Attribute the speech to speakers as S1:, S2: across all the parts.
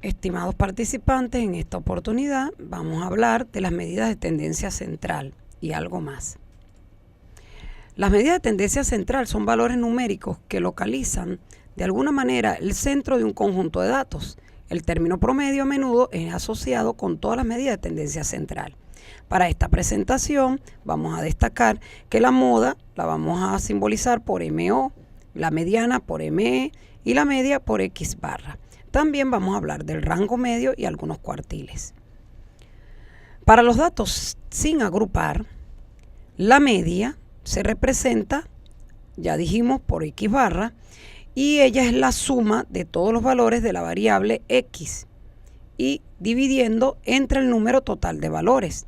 S1: Estimados participantes, en esta oportunidad vamos a hablar de las medidas de tendencia central y algo más. Las medidas de tendencia central son valores numéricos que localizan de alguna manera el centro de un conjunto de datos. El término promedio a menudo es asociado con todas las medidas de tendencia central. Para esta presentación vamos a destacar que la moda la vamos a simbolizar por MO, la mediana por ME y la media por X barra. También vamos a hablar del rango medio y algunos cuartiles. Para los datos sin agrupar, la media se representa, ya dijimos, por X barra, y ella es la suma de todos los valores de la variable X y dividiendo entre el número total de valores.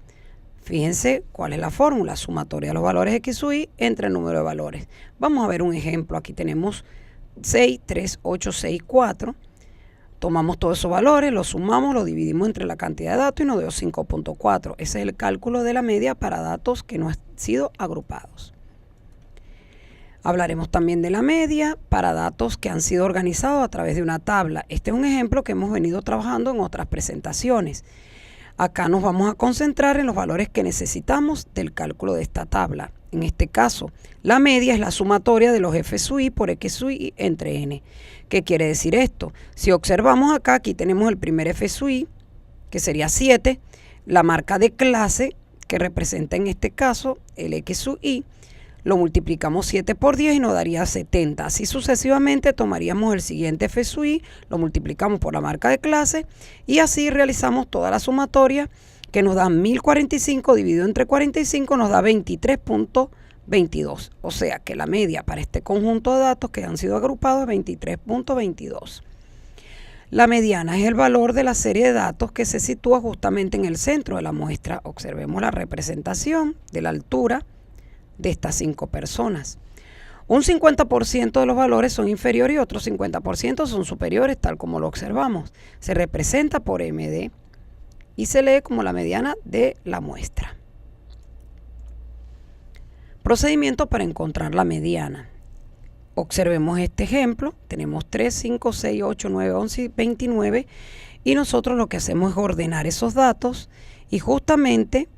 S1: Fíjense cuál es la fórmula, sumatoria de los valores X sub Y entre el número de valores. Vamos a ver un ejemplo. Aquí tenemos 6, 3, 8, 6, 4. Tomamos todos esos valores, los sumamos, los dividimos entre la cantidad de datos y nos dio 5.4. Ese es el cálculo de la media para datos que no han sido agrupados. Hablaremos también de la media para datos que han sido organizados a través de una tabla. Este es un ejemplo que hemos venido trabajando en otras presentaciones. Acá nos vamos a concentrar en los valores que necesitamos del cálculo de esta tabla. En este caso, la media es la sumatoria de los F sub I por X sub I entre N. ¿Qué quiere decir esto? Si observamos acá, aquí tenemos el primer F sub I, que sería 7, la marca de clase, que representa en este caso el X sub I, lo multiplicamos 7 por 10 y nos daría 70. Así sucesivamente tomaríamos el siguiente F sub I, lo multiplicamos por la marca de clase y así realizamos toda la sumatoria que nos da 1045 dividido entre 45 nos da 23.22. O sea que la media para este conjunto de datos que han sido agrupados es 23.22. La mediana es el valor de la serie de datos que se sitúa justamente en el centro de la muestra. Observemos la representación de la altura de estas 5 personas. Un 50% de los valores son inferiores y otro 50% son superiores, tal como lo observamos. Se representa por MD y se lee como la mediana de la muestra. Procedimiento para encontrar la mediana. Observemos este ejemplo. Tenemos 3, 5, 6, 8, 9, 11 y 29 y nosotros lo que hacemos es ordenar esos datos y justamente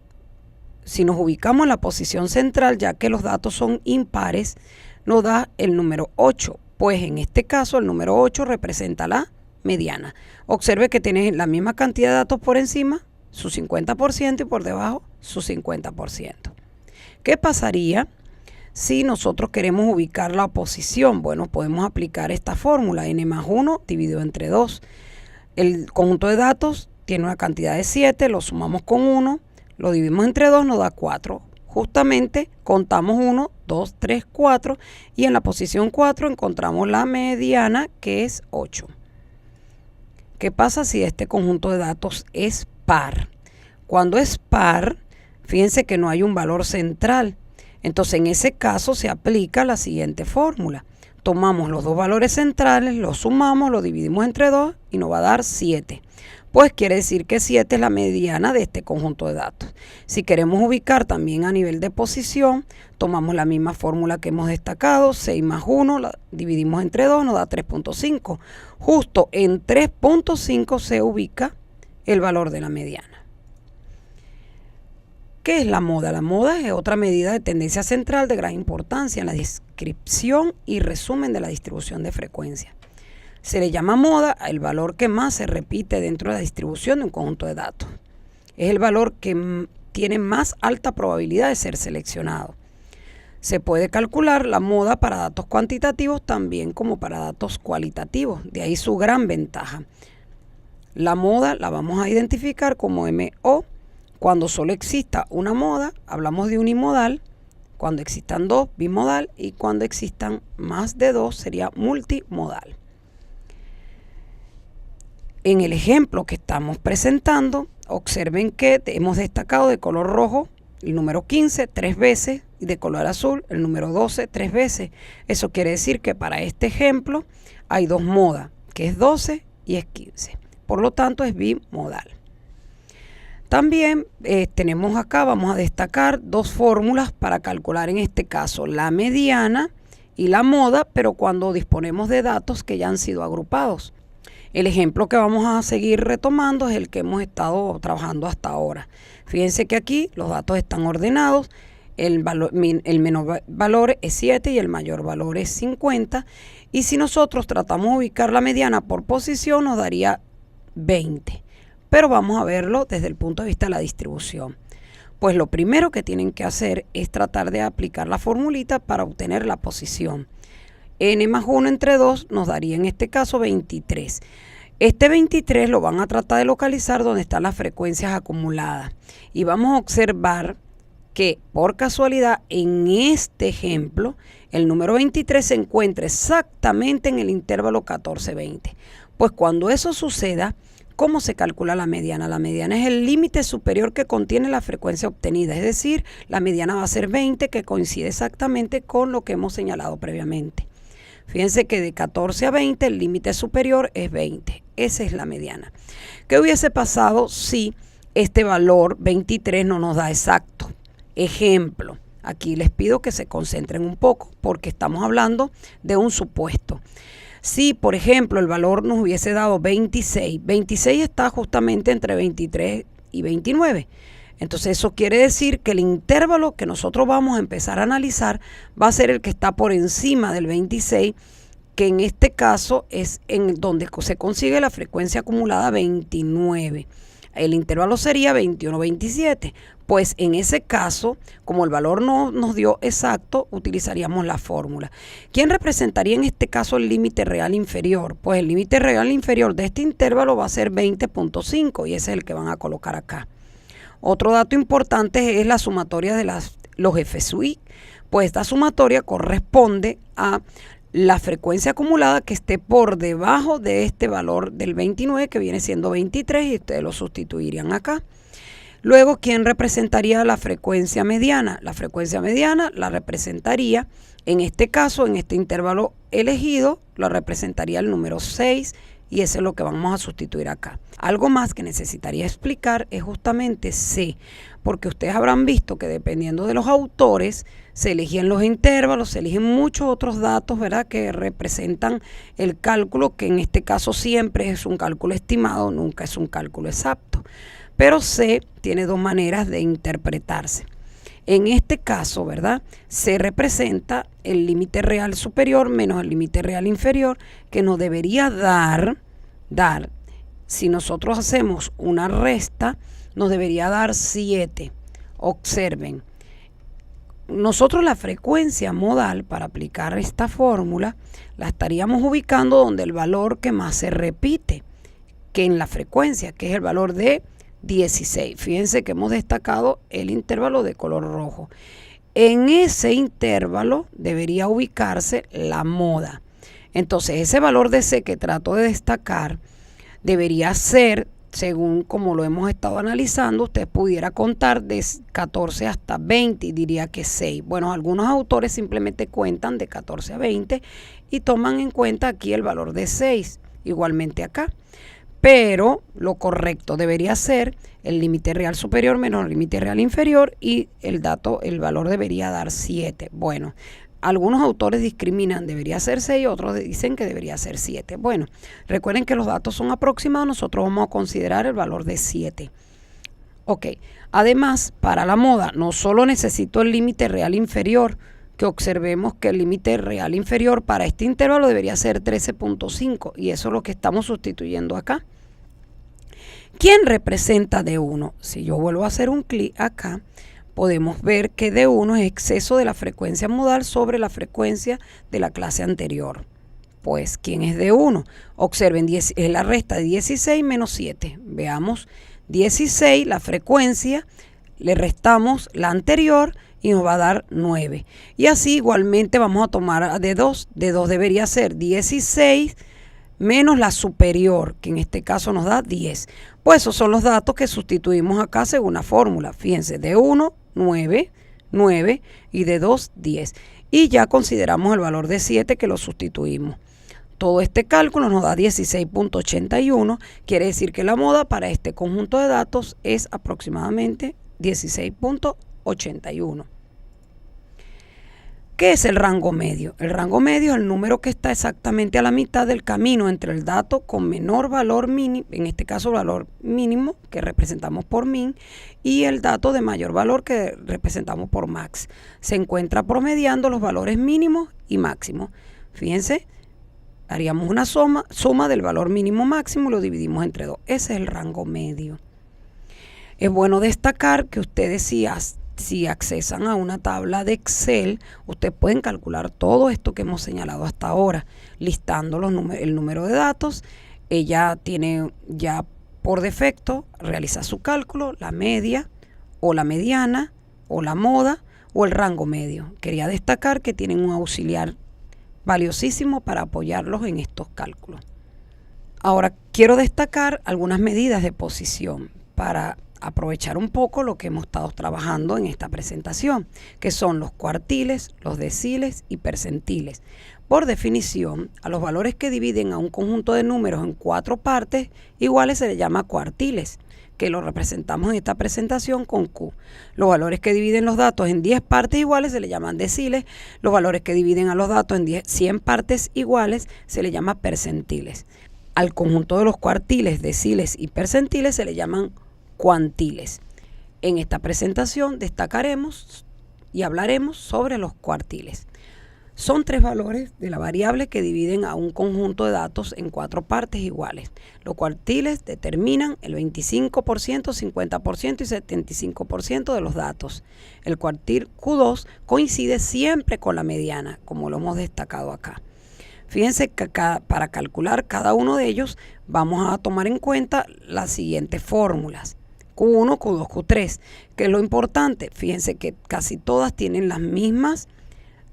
S1: si nos ubicamos en la posición central, ya que los datos son impares, nos da el número 8. Pues en este caso el número 8 representa la mediana. Observe que tiene la misma cantidad de datos por encima, su 50%, y por debajo, su 50%. ¿Qué pasaría si nosotros queremos ubicar la posición? Bueno, podemos aplicar esta fórmula, n más 1 dividido entre 2. El conjunto de datos tiene una cantidad de 7, lo sumamos con 1, lo dividimos entre 2, nos da 4. Justamente contamos 1, 2, 3, 4 y en la posición 4 encontramos la mediana que es 8. ¿Qué pasa si este conjunto de datos es par? Cuando es par, fíjense que no hay un valor central. Entonces en ese caso se aplica la siguiente fórmula. Tomamos los dos valores centrales, los sumamos, los dividimos entre 2 y nos va a dar 7. Pues quiere decir que 7 es la mediana de este conjunto de datos. Si queremos ubicar también a nivel de posición, tomamos la misma fórmula que hemos destacado, 6 más 1, la dividimos entre 2, nos da 3.5. Justo en 3.5 se ubica el valor de la mediana. ¿Qué es la moda? La moda es otra medida de tendencia central de gran importancia en la descripción y resumen de la distribución de frecuencia. Se le llama moda el valor que más se repite dentro de la distribución de un conjunto de datos. Es el valor que tiene más alta probabilidad de ser seleccionado. Se puede calcular la moda para datos cuantitativos también como para datos cualitativos, de ahí su gran ventaja. La moda la vamos a identificar como MO. Cuando solo exista una moda, hablamos de unimodal. Cuando existan dos, bimodal. Y cuando existan más de dos, sería multimodal. En el ejemplo que estamos presentando, observen que hemos destacado de color rojo el número 15 3 veces y de color azul el número 12 3 veces. Eso quiere decir que para este ejemplo hay dos modas, que es 12 y es 15. Por lo tanto, es bimodal. También tenemos acá, vamos a destacar dos fórmulas para calcular en este caso la mediana y la moda, pero cuando disponemos de datos que ya han sido agrupados. El ejemplo que vamos a seguir retomando es el que hemos estado trabajando hasta ahora. Fíjense que aquí los datos están ordenados, el menor valor es 7 y el mayor valor es 50. Y si nosotros tratamos de ubicar la mediana por posición, nos daría 20. Pero vamos a verlo desde el punto de vista de la distribución. Pues lo primero que tienen que hacer es tratar de aplicar la formulita para obtener la posición. N más 1 entre 2 nos daría en este caso 23. Este 23 lo van a tratar de localizar donde están las frecuencias acumuladas. Y vamos a observar que por casualidad en este ejemplo el número 23 se encuentra exactamente en el intervalo 14-20. Pues cuando eso suceda, ¿cómo se calcula la mediana? La mediana es el límite superior que contiene la frecuencia obtenida, es decir, la mediana va a ser 20, que coincide exactamente con lo que hemos señalado previamente. Fíjense que de 14 a 20 el límite superior es 20, esa es la mediana. ¿Qué hubiese pasado si este valor 23 no nos da exacto? Ejemplo, aquí les pido que se concentren un poco porque estamos hablando de un supuesto. Si, por ejemplo, el valor nos hubiese dado 26, 26 está justamente entre 23 y 29. Entonces eso quiere decir que el intervalo que nosotros vamos a empezar a analizar va a ser el que está por encima del 26, que en este caso es en donde se consigue la frecuencia acumulada 29. El intervalo sería 21-27. Pues en ese caso, como el valor no nos dio exacto, utilizaríamos la fórmula. ¿Quién representaría en este caso el límite real inferior? Pues el límite real inferior de este intervalo va a ser 20.5 y ese es el que van a colocar acá. Otro dato importante es la sumatoria de los FSUI. Pues esta sumatoria corresponde a la frecuencia acumulada que esté por debajo de este valor del 29, que viene siendo 23, y ustedes lo sustituirían acá. Luego, ¿quién representaría la frecuencia mediana? La frecuencia mediana la representaría, en este caso, en este intervalo elegido, la representaría el número 6, y eso es lo que vamos a sustituir acá. Algo más que necesitaría explicar es justamente C, porque ustedes habrán visto que dependiendo de los autores se elegían los intervalos, se eligen muchos otros datos, ¿verdad?, que representan el cálculo, que en este caso siempre es un cálculo estimado, nunca es un cálculo exacto. Pero C tiene dos maneras de interpretarse. En este caso, ¿verdad?, se representa el límite real superior menos el límite real inferior, que nos debería dar, si nosotros hacemos una resta, nos debería dar 7. Observen, nosotros la frecuencia modal para aplicar esta fórmula la estaríamos ubicando donde el valor que más se repite, que en la frecuencia, que es el valor de 16. Fíjense que hemos destacado el intervalo de color rojo. En ese intervalo debería ubicarse la moda. Entonces ese valor de C que trato de destacar debería ser, según como lo hemos estado analizando, usted pudiera contar de 14 hasta 20 y diría que 6. Bueno, algunos autores simplemente cuentan de 14 a 20 y toman en cuenta aquí el valor de 6, igualmente acá. Pero lo correcto debería ser el límite real superior menos el límite real inferior y el valor debería dar 7. Bueno, algunos autores discriminan, debería ser 6, otros dicen que debería ser 7. Bueno, recuerden que los datos son aproximados, nosotros vamos a considerar el valor de 7. Ok, además, para la moda no solo necesito el límite real inferior, que observemos que el límite real inferior para este intervalo debería ser 13.5 y eso es lo que estamos sustituyendo acá. ¿Quién representa D1? Si yo vuelvo a hacer un clic acá, podemos ver que D1 es exceso de la frecuencia modal sobre la frecuencia de la clase anterior. Pues, ¿quién es D1? Observen, es la resta de 16 menos 7. Veamos, 16, la frecuencia, le restamos la anterior y nos va a dar 9. Y así igualmente vamos a tomar a D2. D2 debería ser 16 menos la superior, que en este caso nos da 10. Pues esos son los datos que sustituimos acá según la fórmula. Fíjense, D1, 9, 9 y D2, 10. Y ya consideramos el valor de 7 que lo sustituimos. Todo este cálculo nos da 16.81. Quiere decir que la moda para este conjunto de datos es aproximadamente 16.81. ¿Qué es el rango medio? El rango medio es el número que está exactamente a la mitad del camino entre el dato con menor valor mínimo, en este caso valor mínimo, que representamos por min, y el dato de mayor valor que representamos por max. Se encuentra promediando los valores mínimos y máximos. Fíjense, haríamos una suma del valor mínimo máximo y lo dividimos entre 2. Ese es el rango medio. Es bueno destacar que ustedes si accesan a una tabla de Excel, ustedes pueden calcular todo esto que hemos señalado hasta ahora, listando el número de datos. Ella tiene ya por defecto, realiza su cálculo, la media o la mediana o la moda o el rango medio. Quería destacar que tienen un auxiliar valiosísimo para apoyarlos en estos cálculos. Ahora quiero destacar algunas medidas de posición para aprovechar un poco lo que hemos estado trabajando en esta presentación, que son los cuartiles, los deciles y percentiles. Por definición, a los valores que dividen a un conjunto de números en 4 partes iguales se les llama cuartiles, que lo representamos en esta presentación con Q. Los valores que dividen los datos en 10 partes iguales se les llaman deciles. Los valores que dividen a los datos en 100 partes iguales se les llama percentiles. Al conjunto de los cuartiles, deciles y percentiles se les llaman cuantiles. En esta presentación destacaremos y hablaremos sobre los cuartiles. Son 3 valores de la variable que dividen a un conjunto de datos en 4 partes iguales. Los cuartiles determinan el 25%, 50% y 75% de los datos. El cuartil Q2 coincide siempre con la mediana, como lo hemos destacado acá. Fíjense que para calcular cada uno de ellos vamos a tomar en cuenta las siguientes fórmulas. Q1, Q2, Q3. ¿Qué es lo importante? Fíjense que casi todas tienen las mismas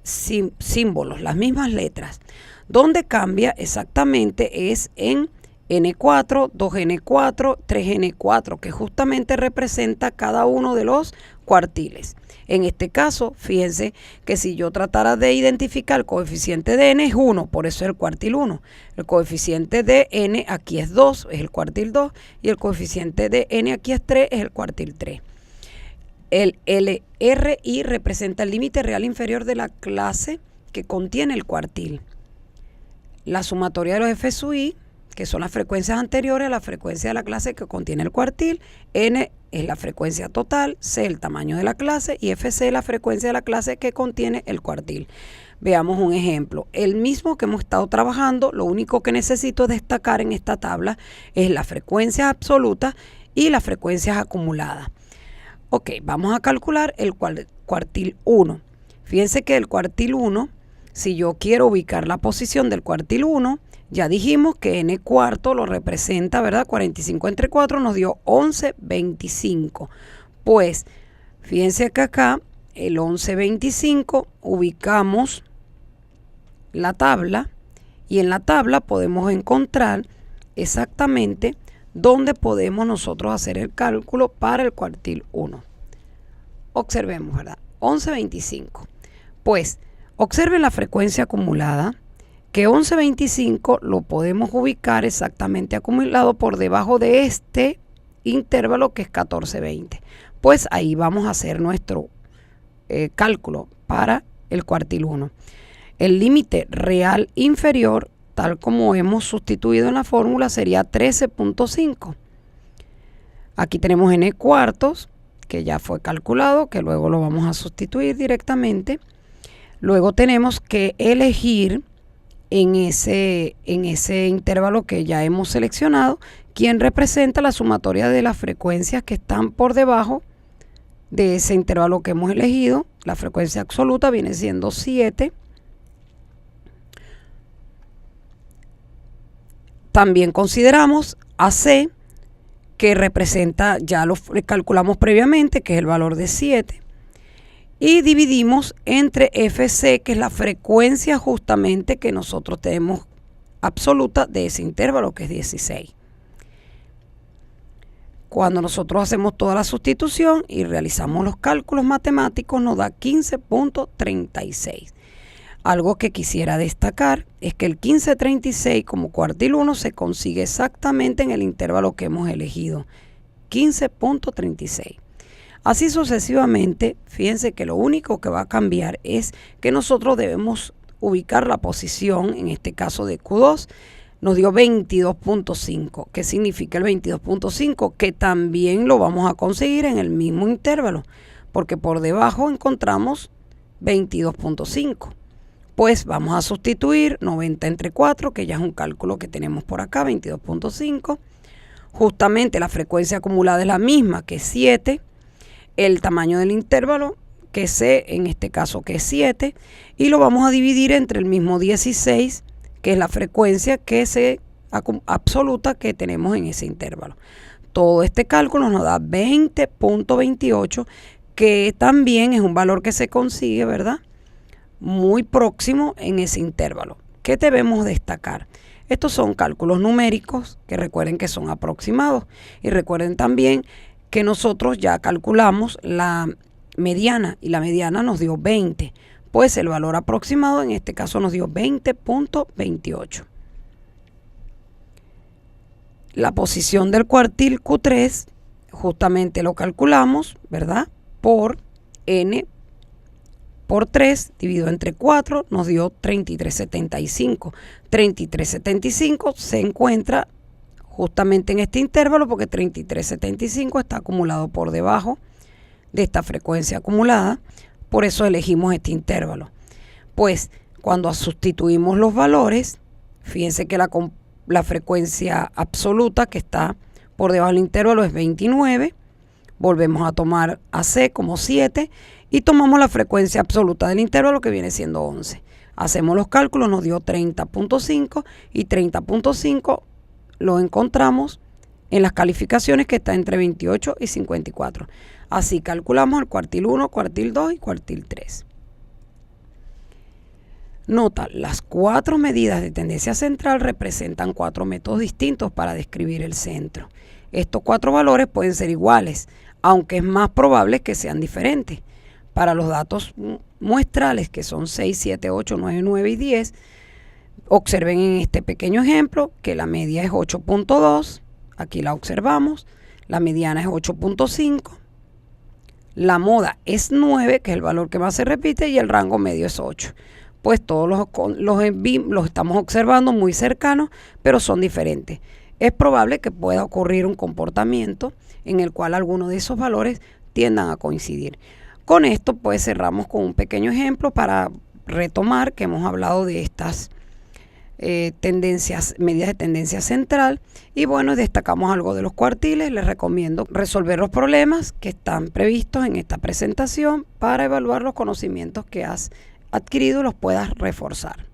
S1: símbolos, las mismas letras. Donde cambia exactamente es en N4, 2N4, 3N4, que justamente representa cada uno de los cuartiles. En este caso, fíjense que si yo tratara de identificar el coeficiente de n es 1, por eso es el cuartil 1. El coeficiente de n aquí es 2, es el cuartil 2, y el coeficiente de n aquí es 3, es el cuartil 3. El LRI representa el límite real inferior de la clase que contiene el cuartil. La sumatoria de los f sub i, que son las frecuencias anteriores a la frecuencia de la clase que contiene el cuartil. N es la frecuencia total, C el tamaño de la clase y FC la frecuencia de la clase que contiene el cuartil. Veamos un ejemplo. El mismo que hemos estado trabajando, lo único que necesito destacar en esta tabla es las frecuencias absolutas y las frecuencias acumuladas. Ok, vamos a calcular el cuartil 1. Fíjense que el cuartil 1, si yo quiero ubicar la posición del cuartil 1, ya dijimos que n cuarto lo representa, ¿verdad? 45 entre 4 nos dio 11,25. Pues, fíjense que acá, el 11,25, ubicamos la tabla y en la tabla podemos encontrar exactamente dónde podemos nosotros hacer el cálculo para el cuartil 1. Observemos, ¿verdad? 11,25. Pues, observen la frecuencia acumulada, que 11,25 lo podemos ubicar exactamente acumulado por debajo de este intervalo que es 14,20. Pues ahí vamos a hacer nuestro cálculo para el cuartil 1. El límite real inferior, tal como hemos sustituido en la fórmula, sería 13,5. Aquí tenemos n cuartos, que ya fue calculado, que luego lo vamos a sustituir directamente. Luego tenemos que elegir en ese intervalo que ya hemos seleccionado, quién representa la sumatoria de las frecuencias que están por debajo de ese intervalo que hemos elegido. La frecuencia absoluta viene siendo 7. También consideramos AC, que representa, ya lo calculamos previamente, que es el valor de 7. Y dividimos entre FC, que es la frecuencia justamente que nosotros tenemos absoluta de ese intervalo, que es 16. Cuando nosotros hacemos toda la sustitución y realizamos los cálculos matemáticos, nos da 15,36. Algo que quisiera destacar es que el 15,36 como cuartil 1 se consigue exactamente en el intervalo que hemos elegido, 15,36. Así sucesivamente. Fíjense que lo único que va a cambiar es que nosotros debemos ubicar la posición, en este caso de Q2, nos dio 22.5. ¿Qué significa el 22.5? Que también lo vamos a conseguir en el mismo intervalo, porque por debajo encontramos 22.5. Pues vamos a sustituir 90 entre 4, que ya es un cálculo que tenemos por acá, 22.5. Justamente la frecuencia acumulada es la misma, que es 7. El tamaño del intervalo, que C, en este caso que es 7. Y lo vamos a dividir entre el mismo 16, que es la frecuencia que se absoluta que tenemos en ese intervalo. Todo este cálculo nos da 20.28, que también es un valor que se consigue, ¿verdad?, muy próximo en ese intervalo. ¿Qué debemos destacar? Estos son cálculos numéricos que recuerden que son aproximados, y recuerden también que nosotros ya calculamos la mediana y la mediana nos dio 20. Pues el valor aproximado en este caso nos dio 20.28. La posición del cuartil Q3 justamente lo calculamos, ¿verdad?, por n por 3 dividido entre 4 nos dio 33.75. 33.75 se encuentra justamente en este intervalo porque 33.75 está acumulado por debajo de esta frecuencia acumulada. Por eso elegimos este intervalo. Pues cuando sustituimos los valores, fíjense que la frecuencia absoluta que está por debajo del intervalo es 29. Volvemos a tomar a C como 7 y tomamos la frecuencia absoluta del intervalo, que viene siendo 11. Hacemos los cálculos, nos dio 30.5 y 30.5 lo encontramos en las calificaciones, que está entre 28 y 54. Así calculamos el cuartil 1, cuartil 2 y cuartil 3. Nota, las 4 medidas de tendencia central representan 4 métodos distintos para describir el centro. Estos 4 valores pueden ser iguales, aunque es más probable que sean diferentes. Para los datos muestrales, que son 6, 7, 8, 9, 9 y 10, observen en este pequeño ejemplo que la media es 8.2, aquí la observamos, la mediana es 8.5, la moda es 9, que es el valor que más se repite, y el rango medio es 8. Pues todos los estamos observando muy cercanos, pero son diferentes. Es probable que pueda ocurrir un comportamiento en el cual algunos de esos valores tiendan a coincidir. Con esto pues cerramos con un pequeño ejemplo para retomar que hemos hablado de estas medidas de tendencia central, y bueno, destacamos algo de los cuartiles. Les recomiendo resolver los problemas que están previstos en esta presentación para evaluar los conocimientos que has adquirido y los puedas reforzar.